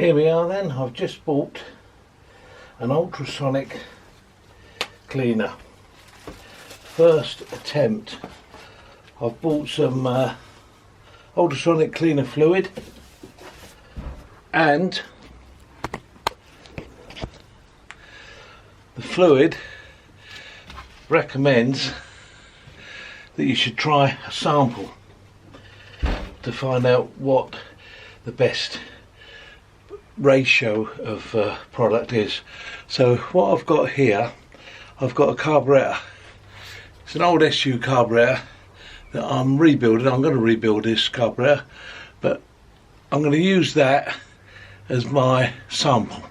Here we are then. I've just bought an ultrasonic cleaner. First attempt. I've bought some ultrasonic cleaner fluid and the fluid recommends that you should try a sample to find out what the best ratio of product is. So what I've got here, I've got a carburetor. It's an old SU carburetor that I'm rebuilding. I'm going to rebuild this carburetor, but I'm going to use that as my sample,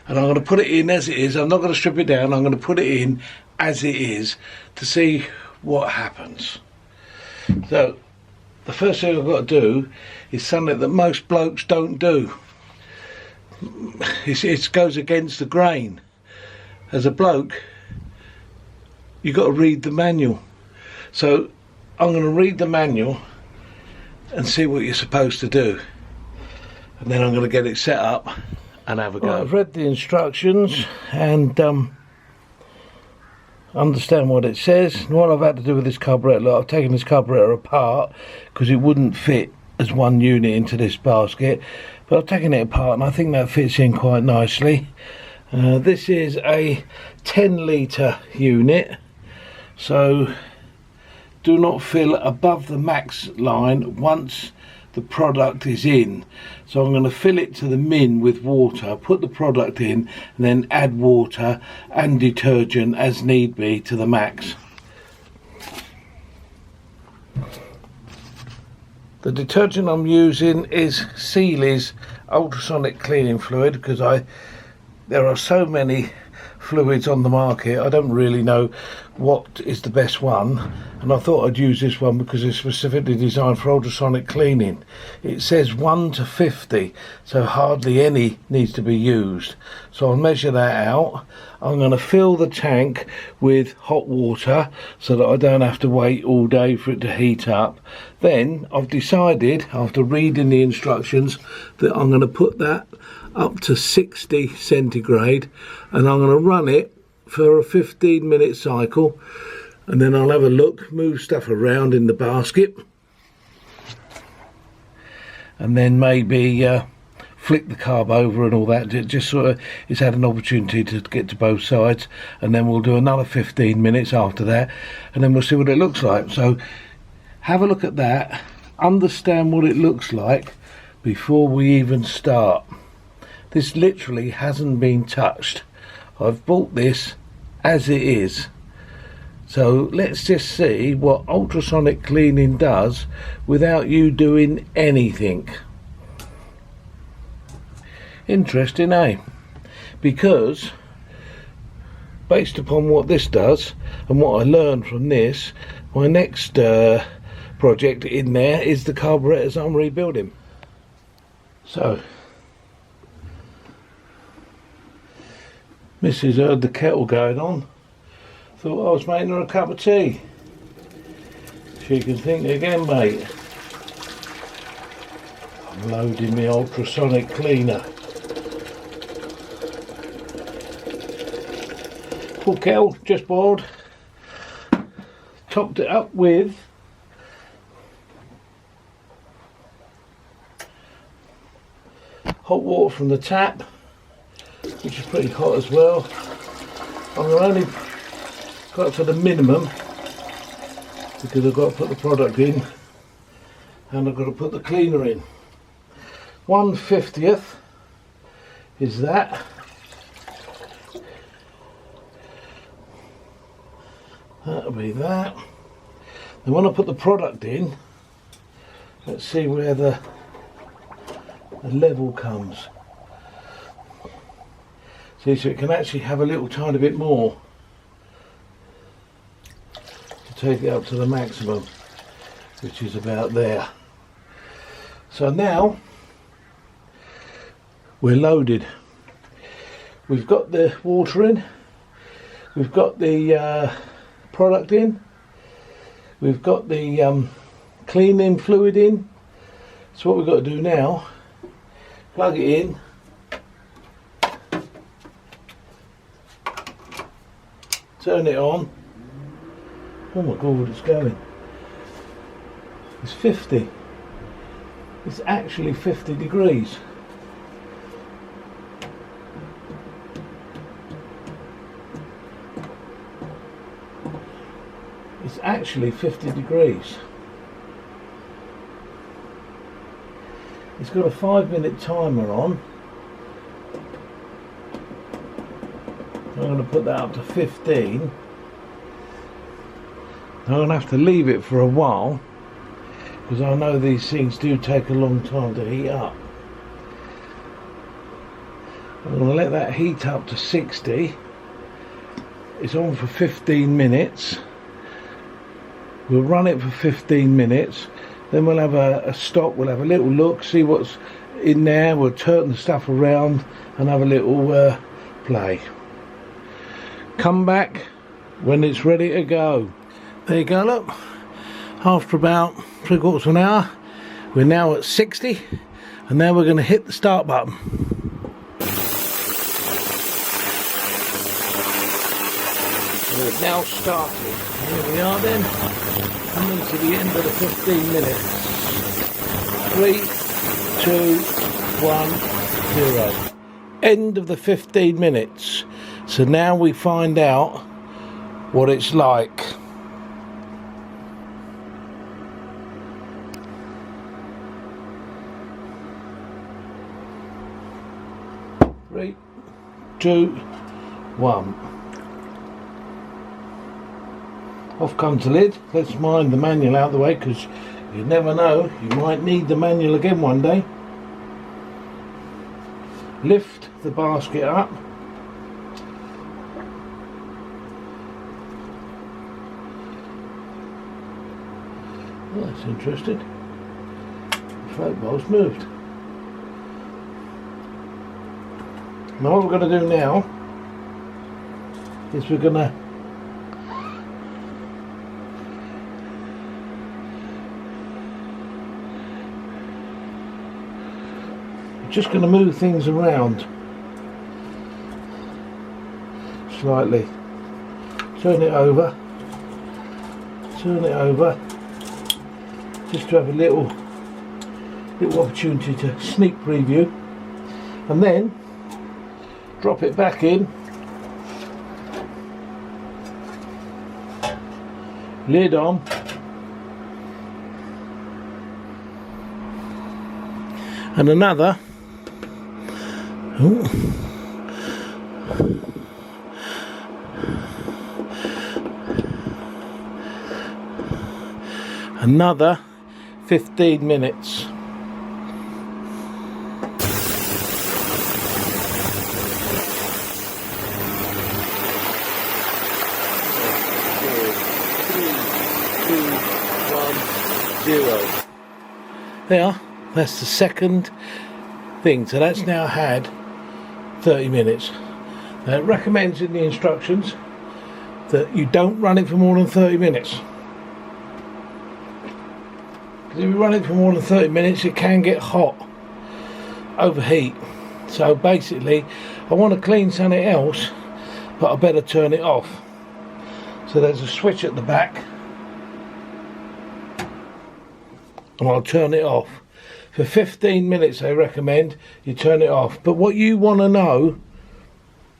and I'm going to put it in as it is. I'm not going to strip it down. I'm going to put it in as it is to see what happens. So the first thing I've got to do is something that most blokes don't do. It goes against the grain. As a bloke, you've got to read the manual. So I'm going to read the manual and see what you're supposed to do, and then I'm going to get it set up and have a go. Well, I've read the instructions and understand what it says. And what I've had to do with this carburetor, look, I've taken this carburetor apart because it wouldn't fit as one unit into this basket, but I've taken it apart and I think that fits in quite nicely. This is a 10 litre unit, so do not fill above the max line once the product is in. So I'm going to fill it to the min with water, put the product in, and then add water and detergent as need be to the max. The detergent I'm using is Sealy's ultrasonic cleaning fluid, because there are so many fluids on the market, I don't really know what is the best one, and I thought I'd use this one because it's specifically designed for ultrasonic cleaning. It says 1 to 50, so hardly any needs to be used. So I'll measure that out. I'm going to fill the tank with hot water so that I don't have to wait all day for it to heat up. Then I've decided, after reading the instructions, that I'm going to put that up to 60 centigrade, and I'm going to run it for a 15-minute cycle, and then I'll have a look, move stuff around in the basket, and then maybe flick the carb over and all that. Just sort of, it's had an opportunity to get to both sides, and then we'll do another 15 minutes after that, and then we'll see what it looks like. So have a look at that, understand what it looks like before we even start. This literally hasn't been touched. I've bought this as it is. So let's just see what ultrasonic cleaning does without you doing anything. Interesting, eh? Because based upon what this does and what I learned from this, my next project in there is the carburetors I'm rebuilding. So Mrs. heard the kettle going on, thought I was making her a cup of tea. She can think again, mate. I'm loading my ultrasonic cleaner. Full kettle, just boiled. Topped it up with hot water from the tap, which is pretty hot as well. I'm only got it for the minimum because I've got to put the product in and I've got to put the cleaner in. 1/50 is that. That'll be that. Then when I put the product in, let's see where the level comes. See, so it can actually have a little tiny bit more to take it up to the maximum, which is about there. So now we're loaded. We've got the water in, we've got the product in, we've got the cleaning fluid in. So what we've got to do now, plug it in, turn it on. Oh my god, it's going. It's 50. It's actually 50 degrees. It's actually 50 degrees. It's got a 5-minute timer on. I'm going to put that up to 15. I'm going to have to leave it for a while because I know these things do take a long time to heat up. I'm going to let that heat up to 60. It's on for 15 minutes. We'll run it for 15 minutes, then we'll have a stop, we'll have a little look, see what's in there, we'll turn the stuff around and have a little play. Come back when it's ready to go. There you go, look, after about 3/4 of an hour, we're now at 60, and now we're going to hit the start button. We've now started. Here we are then, coming to the end of the 15 minutes. 3, 2, 1, 0. End of the 15 minutes. So now we find out what it's like. Three, 2, 1. Off comes the lid. Let's mind the manual out of the way because you never know, you might need the manual again one day. Lift the basket up. Oh, that's interesting. The float bowl's moved. Now what we're going to do now is we're going to just going to move things around slightly. Turn it over, just to have a little opportunity to sneak preview, and then drop it back in, lid on, and another. Ooh. Another 15 minutes. There, that's the second thing. So that's now had 30 minutes. Now it recommends in the instructions that you don't run it for more than 30 minutes. Because if you run it for more than 30 minutes, it can get hot, overheat. So basically, I want to clean something else, but I better turn it off. So there's a switch at the back, and I'll turn it off. For 15 minutes they recommend you turn it off. But what you want to know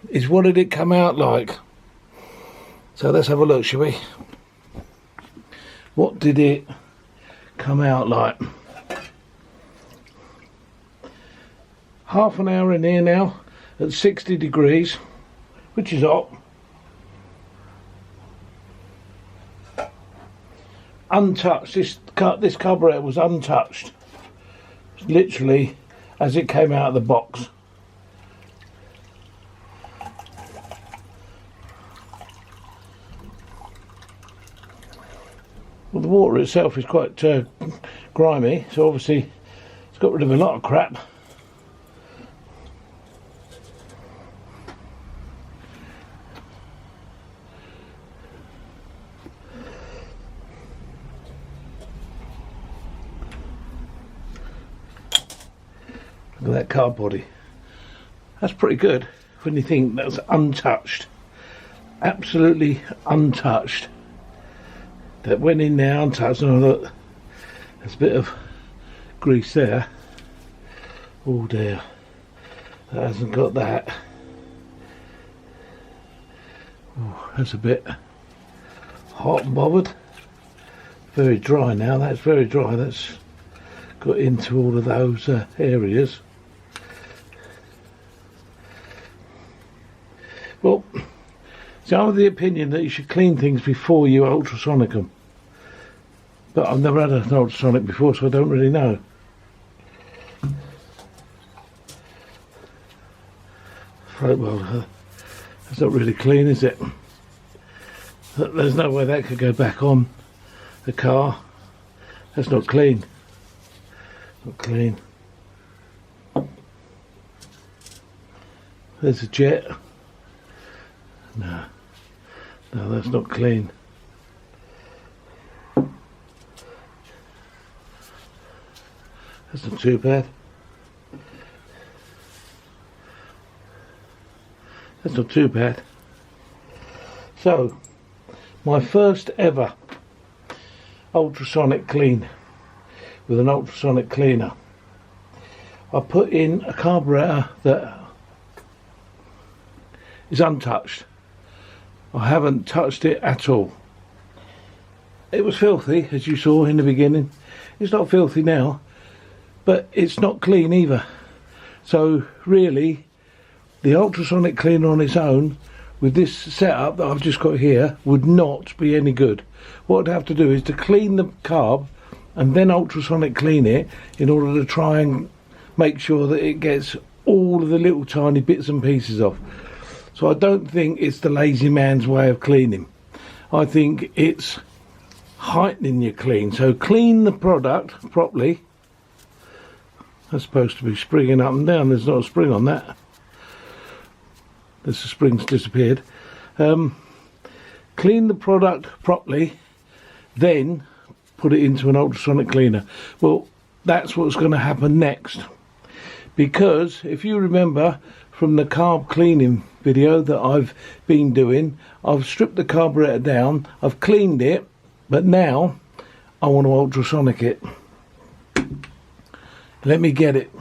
is, what did it come out like? So let's have a look, shall we? What did it come out like? Half an hour in here now at 60 degrees, which is hot. Untouched. This carburetor was untouched, literally as it came out of the box. Well, the water itself is quite grimy, so obviously it's got rid of a lot of crap. Look at that car body. That's pretty good when you think that's untouched. Absolutely untouched. That went in there untouched. And look, there's a bit of grease there. Oh dear. That hasn't got that. Oh, that's a bit hot and bothered. Very dry now. That's very dry. That's got into all of those areas. Well, so I'm of the opinion that you should clean things before you ultrasonic them. But I've never had an ultrasonic before, so I don't really know. Right, well, that's not really clean, is it? There's no way that could go back on the car. That's not clean. Not clean. There's a jet. No, that's not clean. That's not too bad. That's not too bad. So, my first ever ultrasonic clean with an ultrasonic cleaner. I put in a carburetor that is untouched. I haven't touched it at all. It was filthy, as you saw in the beginning. It's not filthy now, but it's not clean either. So really, the ultrasonic cleaner on its own, with this setup that I've just got here, would not be any good. What I'd have to do is to clean the carb and then ultrasonic clean it in order to try and make sure that it gets all of the little tiny bits and pieces off. So I don't think it's the lazy man's way of cleaning. I think it's heightening your clean. So clean the product properly. That's supposed to be springing up and down. There's not a spring on that. The spring's disappeared. Clean the product properly, then put it into an ultrasonic cleaner. Well, that's what's going to happen next. Because if you remember from the carb cleaning video that I've been doing, I've stripped the carburetor down, I've cleaned it, but now I want to ultrasonic it. Let me get it.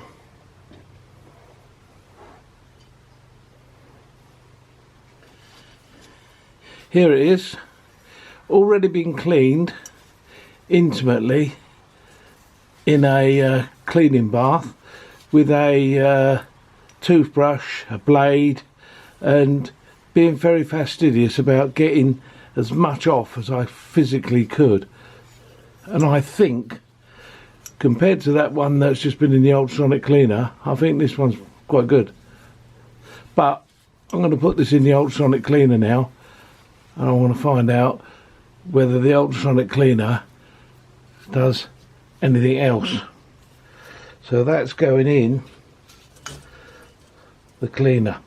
Here it is, already been cleaned intimately in a cleaning bath with a toothbrush, a blade, and being very fastidious about getting as much off as I physically could. And I think, compared to that one that's just been in the ultrasonic cleaner, I think this one's quite good. But I'm going to put this in the ultrasonic cleaner now, and I want to find out whether the ultrasonic cleaner does anything else. So that's going in the cleaner.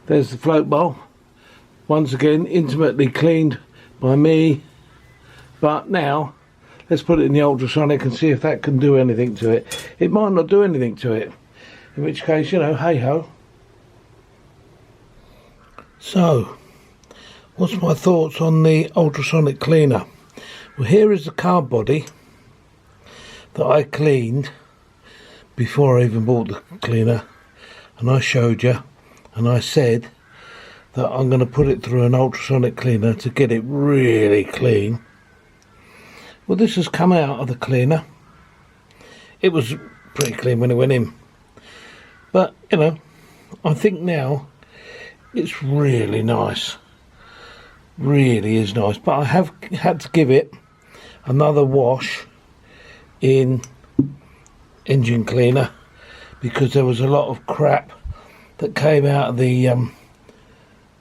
There's the float bowl, once again intimately cleaned by me. But now let's put it in the ultrasonic and see if that can do anything to it. It might not do anything to it, in which case, you know, hey ho. So, what's my thoughts on the ultrasonic cleaner? Well, here is the carb body that I cleaned before I even bought the cleaner, and I showed you, and I said that I'm going to put it through an ultrasonic cleaner to get it really clean. Well, this has come out of the cleaner. It was pretty clean when it went in, but you know, I think now it's really nice. Really is nice. But I have had to give it another wash in engine cleaner because there was a lot of crap that came out of the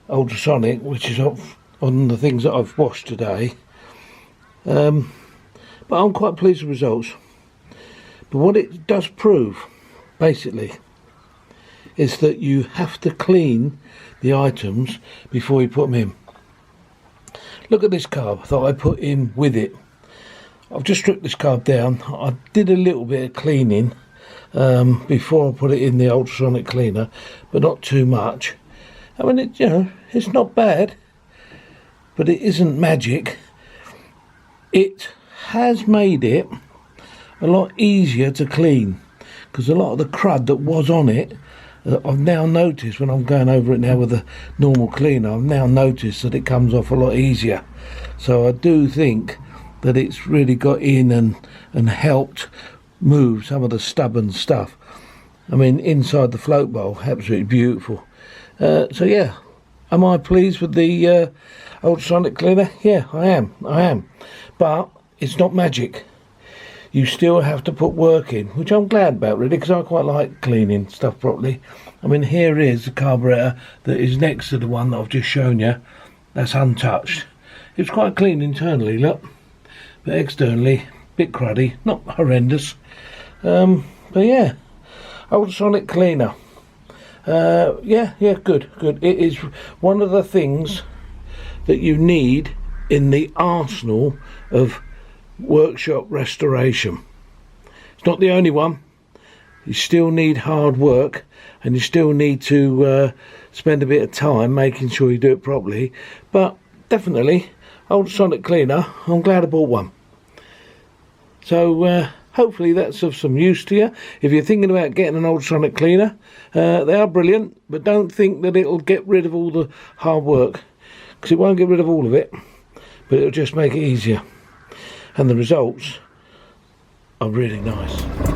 ultrasonic, which is on the things that I've washed today. But I'm quite pleased with the results. But what it does prove, basically, is that you have to clean the items before you put them in. Look at this carb that I put in with it. I've just stripped this carb down. I did a little bit of cleaning before I put it in the ultrasonic cleaner, but not too much. I mean, it's not bad, but it isn't magic. It has made it a lot easier to clean, because a lot of the crud that was on it, I've now noticed when I'm going over it now with a normal cleaner, I've now noticed that it comes off a lot easier. So I do think that it's really got in and helped move some of the stubborn stuff. I mean, inside the float bowl, absolutely beautiful. So yeah, am I pleased with the ultrasonic cleaner? Yeah, I am. But it's not magic. You still have to put work in, which I'm glad about really, because I quite like cleaning stuff properly. I mean, here is the carburetor that is next to the one that I've just shown you. That's untouched. It's quite clean internally, look, but externally, a bit cruddy, not horrendous. But yeah, ultrasonic cleaner. Yeah, good. It is one of the things that you need in the arsenal of workshop restoration. It's not the only one. You still need hard work, and you still need to spend a bit of time making sure you do it properly. But definitely, ultrasonic cleaner, I'm glad I bought one. So hopefully that's of some use to you. If you're thinking about getting an ultrasonic cleaner, they are brilliant, but don't think that it'll get rid of all the hard work, because it won't get rid of all of it, but it'll just make it easier. And the results are really nice.